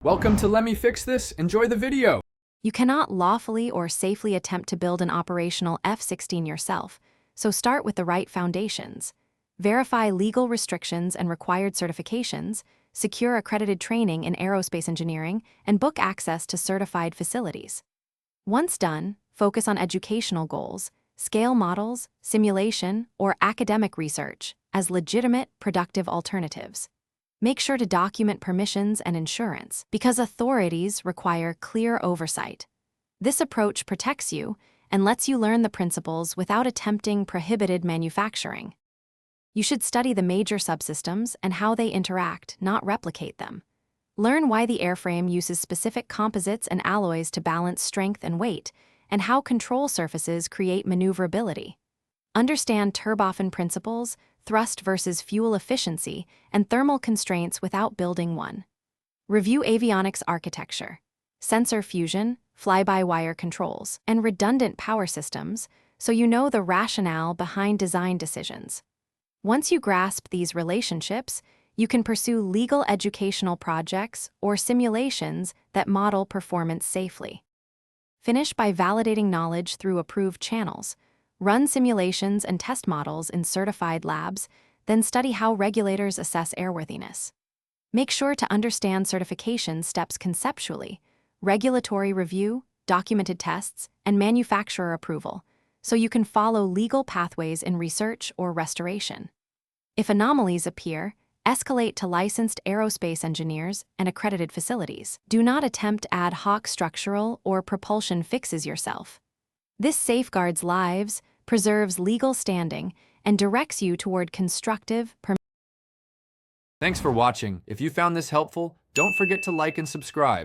Welcome to Let Me Fix This. Enjoy the video. You cannot lawfully or safely attempt to build an operational F-16 yourself, so start with the right foundations. Verify legal restrictions and required certifications, secure accredited training in aerospace engineering, and book access to certified facilities. Once done, focus on educational goals, scale models, simulation, or academic research as legitimate, productive alternatives. Make sure to document permissions and insurance, because authorities require clear oversight. This approach protects you and lets you learn the principles without attempting prohibited manufacturing. You should study the major subsystems and how they interact, not replicate them. Learn why the airframe uses specific composites and alloys to balance strength and weight, and how control surfaces create maneuverability. Understand turbofan principles, thrust versus fuel efficiency, and thermal constraints without building one. Review avionics architecture, sensor fusion, fly-by-wire controls, and redundant power systems, so you know the rationale behind design decisions. Once you grasp these relationships, you can pursue legal educational projects or simulations that model performance safely. Finish by validating knowledge through approved channels. Run simulations and test models in certified labs, then study how regulators assess airworthiness. Make sure to understand certification steps conceptually, regulatory review, documented tests, and manufacturer approval, so you can follow legal pathways in research or restoration. If anomalies appear, escalate to licensed aerospace engineers and accredited facilities. Do not attempt ad hoc structural or propulsion fixes yourself. This safeguards lives, preserves legal standing, and directs you toward constructive. Thanks for watching. If you found this helpful, don't forget to like and subscribe.